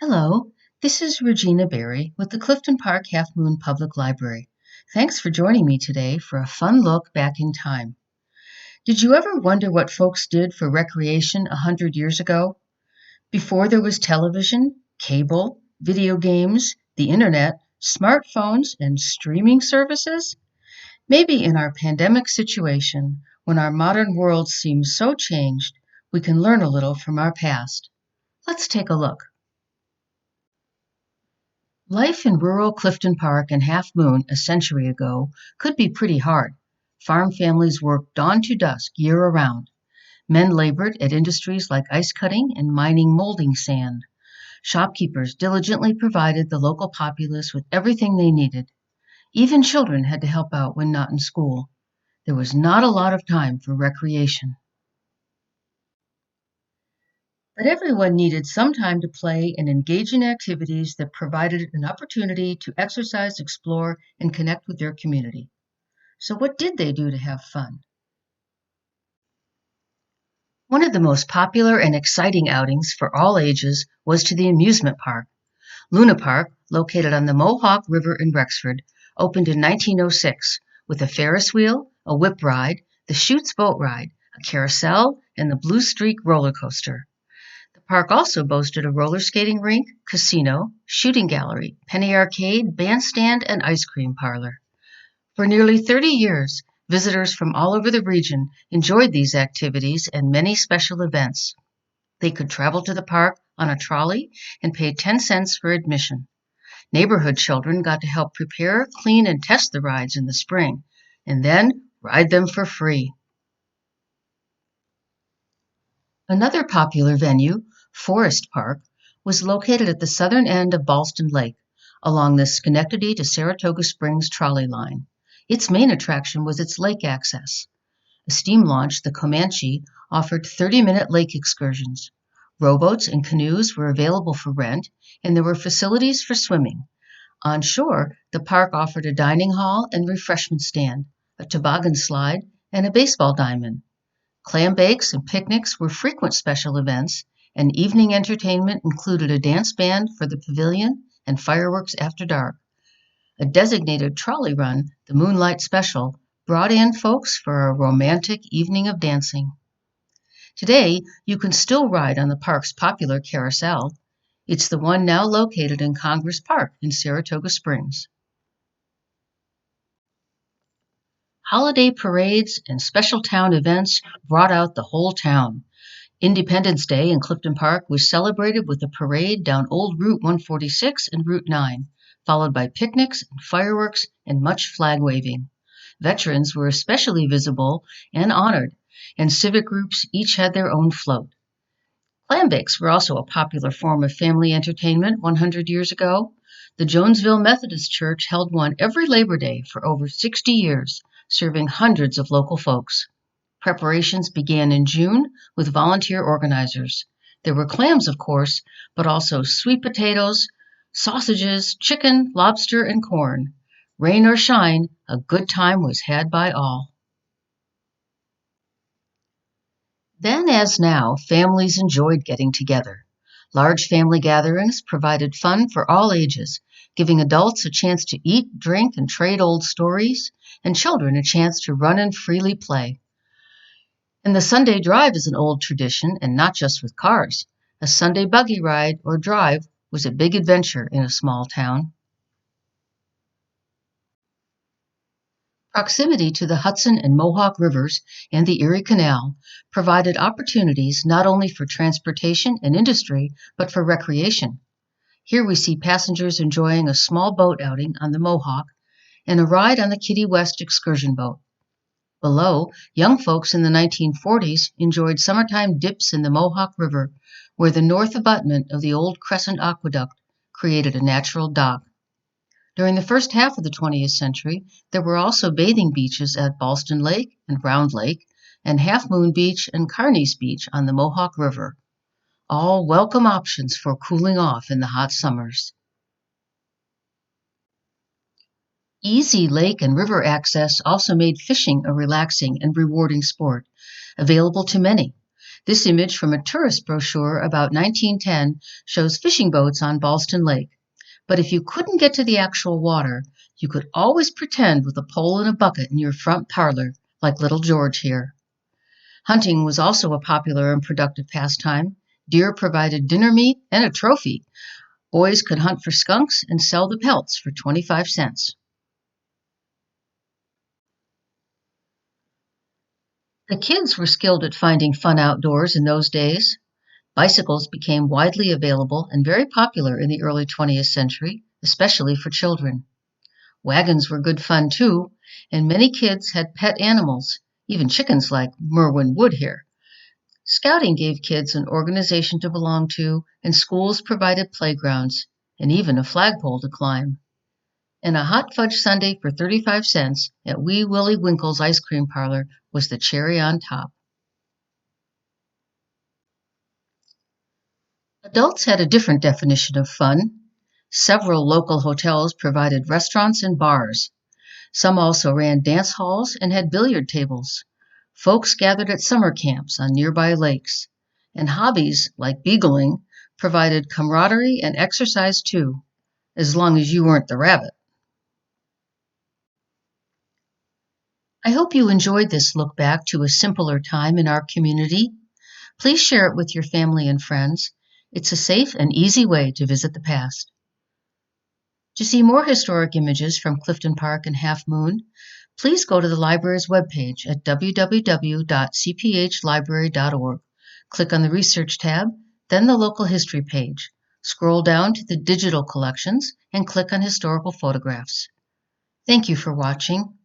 Hello, this is Regina Berry with the Clifton Park Halfmoon Public Library. Thanks for joining me today for a fun look back in time. Did you ever wonder what folks did for recreation 100 years ago? Before there was television, cable, video games, the internet, smartphones, and streaming services? Maybe in our pandemic situation, when our modern world seems so changed, we can learn a little from our past. Let's take a look. Life in rural Clifton Park and Half Moon a century ago could be pretty hard. Farm families worked dawn to dusk year around. Men labored at industries like ice cutting and mining molding sand. Shopkeepers diligently provided the local populace with everything they needed. Even children had to help out when not in school. There was not a lot of time for recreation. But everyone needed some time to play and engage in activities that provided an opportunity to exercise, explore, and connect with their community. So, what did they do to have fun? One of the most popular and exciting outings for all ages was to the amusement park. Luna Park, located on the Mohawk River in Rexford, opened in 1906 with a Ferris wheel, a whip ride, the Chutes boat ride, a carousel, and the Blue Streak roller coaster. The park also boasted a roller skating rink, casino, shooting gallery, penny arcade, bandstand, and ice cream parlor. For nearly 30 years, visitors from all over the region enjoyed these activities and many special events. They could travel to the park on a trolley and pay 10 cents for admission. Neighborhood children got to help prepare, clean, and test the rides in the spring, and then ride them for free. Another popular venue, Forest Park, was located at the southern end of Ballston Lake, along the Schenectady to Saratoga Springs trolley line. Its main attraction was its lake access. A steam launch, the Comanche, offered 30-minute lake excursions. Rowboats and canoes were available for rent, and there were facilities for swimming. On shore, the park offered a dining hall and refreshment stand, a toboggan slide, and a baseball diamond. Clam bakes and picnics were frequent special events, and evening entertainment included a dance band for the pavilion and fireworks after dark. A designated trolley run, the Moonlight Special, brought in folks for a romantic evening of dancing. Today, you can still ride on the park's popular carousel. It's the one now located in Congress Park in Saratoga Springs. Holiday parades and special town events brought out the whole town. Independence Day in Clifton Park was celebrated with a parade down Old Route 146 and Route 9, followed by picnics and fireworks and much flag waving. Veterans were especially visible and honored, and civic groups each had their own float. Clam bakes were also a popular form of family entertainment 100 years ago. The Jonesville Methodist Church held one every Labor Day for over 60 years, serving hundreds of local folks. Preparations began in June with volunteer organizers. There were clams, of course, but also sweet potatoes, sausages, chicken, lobster, and corn. Rain or shine, a good time was had by all. Then, as now, families enjoyed getting together. Large family gatherings provided fun for all ages, giving adults a chance to eat, drink, and trade old stories, and children a chance to run and freely play. And the Sunday drive is an old tradition, and not just with cars. A Sunday buggy ride or drive was a big adventure in a small town. Proximity to the Hudson and Mohawk rivers and the Erie Canal provided opportunities not only for transportation and industry, but for recreation. Here we see passengers enjoying a small boat outing on the Mohawk and a ride on the Kitty West excursion boat. Below, young folks in the 1940s enjoyed summertime dips in the Mohawk River, where the north abutment of the old Crescent Aqueduct created a natural dock. During the first half of the 20th century, there were also bathing beaches at Ballston Lake and Round Lake, and Half Moon Beach and Carney's Beach on the Mohawk River. All welcome options for cooling off in the hot summers. Easy lake and river access also made fishing a relaxing and rewarding sport, available to many. This image from a tourist brochure about 1910 shows fishing boats on Ballston Lake. But if you couldn't get to the actual water, you could always pretend with a pole and a bucket in your front parlor, like little George here. Hunting was also a popular and productive pastime. Deer provided dinner meat and a trophy. Boys could hunt for skunks and sell the pelts for 25 cents. The kids were skilled at finding fun outdoors in those days. Bicycles became widely available and very popular in the early 20th century, especially for children. Wagons were good fun too, and many kids had pet animals, even chickens like Merwin Wood here. Scouting gave kids an organization to belong to, and schools provided playgrounds, and even a flagpole to climb. And a hot fudge sundae for 35 cents at Wee Willie Winkle's ice cream parlor was the cherry on top. Adults had a different definition of fun. Several local hotels provided restaurants and bars. Some also ran dance halls and had billiard tables. Folks gathered at summer camps on nearby lakes. And hobbies, like beagling, provided camaraderie and exercise too, as long as you weren't the rabbit. I hope you enjoyed this look back to a simpler time in our community. Please share it with your family and friends. It's a safe and easy way to visit the past. To see more historic images from Clifton Park and Halfmoon, please go to the library's webpage at www.cphlibrary.org. Click on the Research tab, then the Local History page. Scroll down to the Digital Collections and click on Historical Photographs. Thank you for watching.